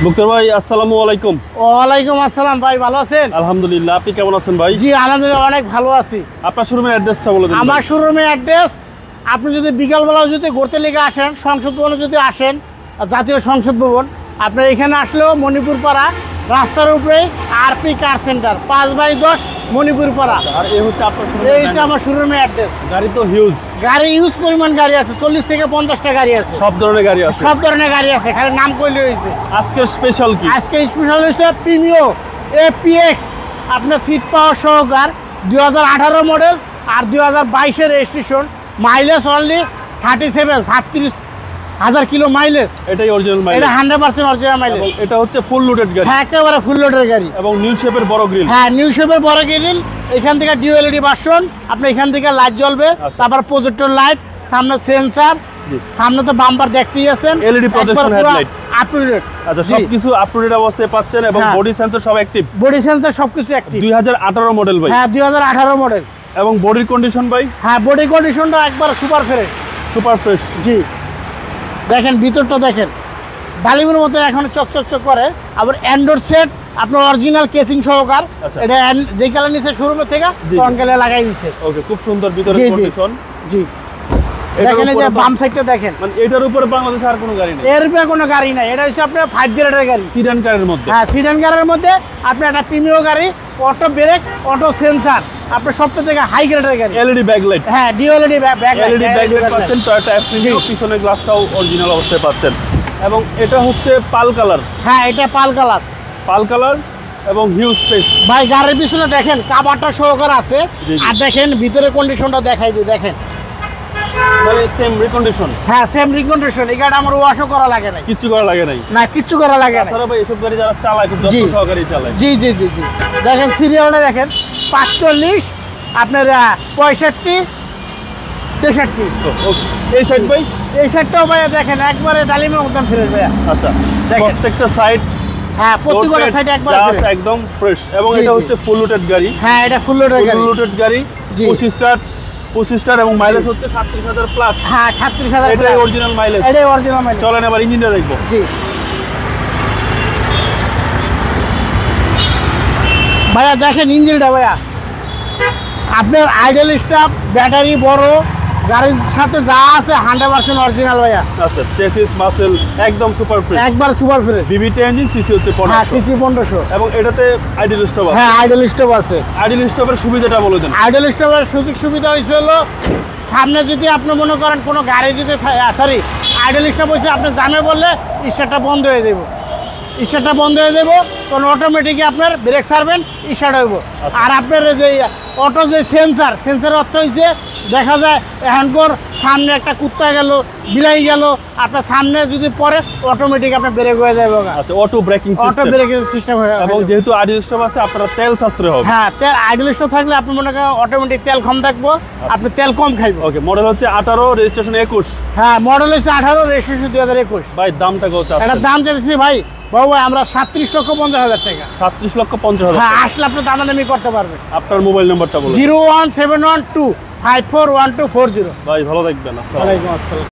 মুক্তার ভাই আসসালামু আলাইকুম। ওয়ালাইকুম আসসালাম ভাই, ভালো আছেন? আলহামদুলিল্লাহ, আপনি কেমন আছেন ভাই? জি আলহামদুলিল্লাহ অনেক ভালো আছি। আপনার শোরুমের অ্যাড্রেসটা বলে দিন। আমার শোরুমের অ্যাড্রেস, আপনি যদি বিকালবেলাও যদি ঘুরতে লেগে আসেন, সংসদ ভবনে যদি আসেন, জাতীয় সংসদ ভবন, আপনার এখানে আসলেও মণিপুর পাড়া রাস্তার উপরে আরপি কার সেন্টার 5/10 মণিপুর পাড়া। আর এই হচ্ছে আপনার এই হচ্ছে আমার শোরুমের অ্যাড্রেস। গাড়ি তো হিউজ, গাড়ি ইউজ পরিমাণ গাড়ি আছে, 40 থেকে 50টা গাড়ি আছে, সব ধরনের গাড়ি আছে। সব ধরনের গাড়ি আছে, খালি নাম কইলে হয়েছে। আজকের স্পেশাল কি? আজকে স্পেশাল হচ্ছে প্রিমিও এপিএক্স, আপনার সিট পাওয়ার সহকার 2018 মডেল আর 2022-এর registration, mileage only 37,000 kilo mileage. এটাই অরিজিনাল মাইলেজ, এটা 100% অরিজিনাল মাইলেজ। এটা হচ্ছে ফুল লোডেড গাড়ি। হ্যাঁ একেবারে ফুল লোডের গাড়ি এবং নিউ শেপের বড় গ্রিল। হ্যাঁ নিউ শেপের বড় গ্রিল, এখান থেকে ডিওএলইডি ভার্সন, আপনি এখান থেকে লাইট জ্বলবে, তারপর প্রজেক্টর লাইট, সামনে সেন্সর, সামনে তো বাম্পার দেখতেই আছেন, LED projection headlight up to date. আচ্ছা, সবকিছু আপ টু ডেট অবস্থায় পাচ্ছেন এবং বডি সেন্সর সব অ্যাক্টিভ। বডি সেন্সর সবকিছু অ্যাক্টিভ। 2018 মডেল ভাই। হ্যাঁ 2018 মডেল। এবং বডির কন্ডিশন ভাই? হ্যাঁ বডি কন্ডিশনটা একবার সুপার ফ্রেশ, সুপার ফ্রেশ। জি দেখেন ভিতরটা দেখেন, ডালিমের মতো এখন চকচক করে। আবার অ্যান্ড্রয়েড সেট আপনার অরিজিনাল কেসিং সহকার। এটা যে কালার নিচে শোরুমের থেকে কোন কালার লাগাই দিয়েছে। ওকে, খুব সুন্দর ভিতরের কন্ডিশন। জি দেখেন এই যে বাম সাইডটা দেখেন, মানে এটার উপরে বাংলাদেশে আর কোনো গাড়ি নেই, এর উপরে কোনো গাড়ি নাই। এটা হচ্ছে আপনার 5 গ্রেডের গাড়ি, সিডান কারের মধ্যে। হ্যাঁ সিডান কারের মধ্যে আপনি একটা প্রিমিয়াম গাড়ি, অটো ব্রেক, অটো সেন্সর, আপনার সবথেকে থেকে হাই গ্রেডের গাড়ি। LED backlight. হ্যাঁ ডিওএলইডি ব্যাকলাইট, এলইডি ব্যাকলাইট পাচ্ছেন, টয়োটা অ্যাপ্রিলিও পিছনের গ্লাসটাও অরিজিনাল অবস্থায় পাচ্ছেন। এবং এটা হচ্ছে পাল কালার। হ্যাঁ এটা পাল কালার, পাল কালার এবং হিউজ স্পেস। ভাই গাড়ির পিছনে দেখেন কাভারটা সহকার আছে, আর দেখেন ভিতরে কন্ডিশনটা দেখাই দিই, দেখেন মানে সেম রিকন্ডিশন। হ্যাঁ সেম রিকন্ডিশন। এই গাড়ি আমার ওয়াশও করা লাগে নাই, কিছু করা লাগে নাই। না কিচ্ছু করা লাগে না। তাছাড়া ভাই এসব গাড়ি যারা চালায় খুব যত্ন সহকারে চালায়। জি জি জি জি দেখেন সিরিয়ালটা দেখেন 45 আপনার 65 63। এই সাইড ভাই? এই সাইডটাও ভাই দেখেন একবারে ডালিমের মতন ফ্রেশ ভাই। আচ্ছা দেখেন প্রত্যেকটা সাইড, হ্যাঁ প্রত্যেকটা সাইড একবারে ফ্রেশ, একদম ফ্রেশ। এবং এটা হচ্ছে ফুল লোডেড গাড়ি। হ্যাঁ এটা ফুল লোডেড গাড়ি, ফুল লোডেড গাড়ি। 25 স্টার এবং মাইলেজ হচ্ছে 37,000 প্লাস। হ্যাঁ 37,000। এটাই অরিজিনাল মাইলেজ, এটাই অরিজিনাল মাইলেজ। চলেন এবার ইঞ্জিনটা দেখবো। জি ভাইয়া দেখেন ইঞ্জিনটা ভাইয়া, আপনার আইডল স্টাফ, ব্যাটারি বড়, গাড়ির সাথে যা আছে 100% অরিজিনাল ভাইয়া। আচ্ছা চেসিস মাসেল একদম সুপার ফ্রেশ, একবার super fresh. BBT engine, CC হচ্ছে 1500। হ্যাঁ সিসি 1500। এবং এটাতে আইডল স্টপ আছে। হ্যাঁ আইডল স্টপ আছে। আইডল স্টপের সুবিধাটা বলে দেন। আইডল স্টপের সুযোগ সুবিধা হয়েছে হলো, সামনে যদি আপনি মনে করেন কোনো গাড়ি যদি সরি আইডল স্টপ হয়েছে, আপনি জামে বললে স্টার্টটা বন্ধ হয়ে যাবো, স্টার্টটা বন্ধ হয়ে যাবো, তখন অটোমেটিকই আপনার ব্রেক ছাড়বেন, স্টার্ট হইব। আর আপনার যে অটো যে সেন্সার অর্থ হয়েছে, দেখা যায় এখনকার সামনে একটা কুত্তা গেল, বিলাই গেল, আপনার সামনে যদি পরে অটোমেটিক আপনার ব্রেক হয়ে যাবে। আচ্ছা auto breaking auto system, braking system হয়ে এবং যেহেতু আইডল স্টপ আছে আপনারা তেল সাশ্রয় হবে। হ্যাঁ তেল আইডল স্টপ থাকলে আপনি মনে করেন অটোমেটিক তেল কম থাকবো, আপনি তেল কম খাইব। ওকে, মডেল হচ্ছে 18, রেজিস্ট্রেশন 21। হ্যাঁ মডেল হচ্ছে 18, রেজিস্ট্রেশন 2021। ভাই দামটা কত? এটার দাম চাইছি ভাই বাবু ভাই আমরা 37,50,000 টাকা। 37,50,000। হ্যাঁ আসলে আপনি দামাদামি করতে পারবেন। আপনার মোবাইল নাম্বারটা বলুন। 01712 541240। ভাই ভালো থাকবেন। আসসালামু আলাইকুম। ওয়ালাইকুম আসসালাম।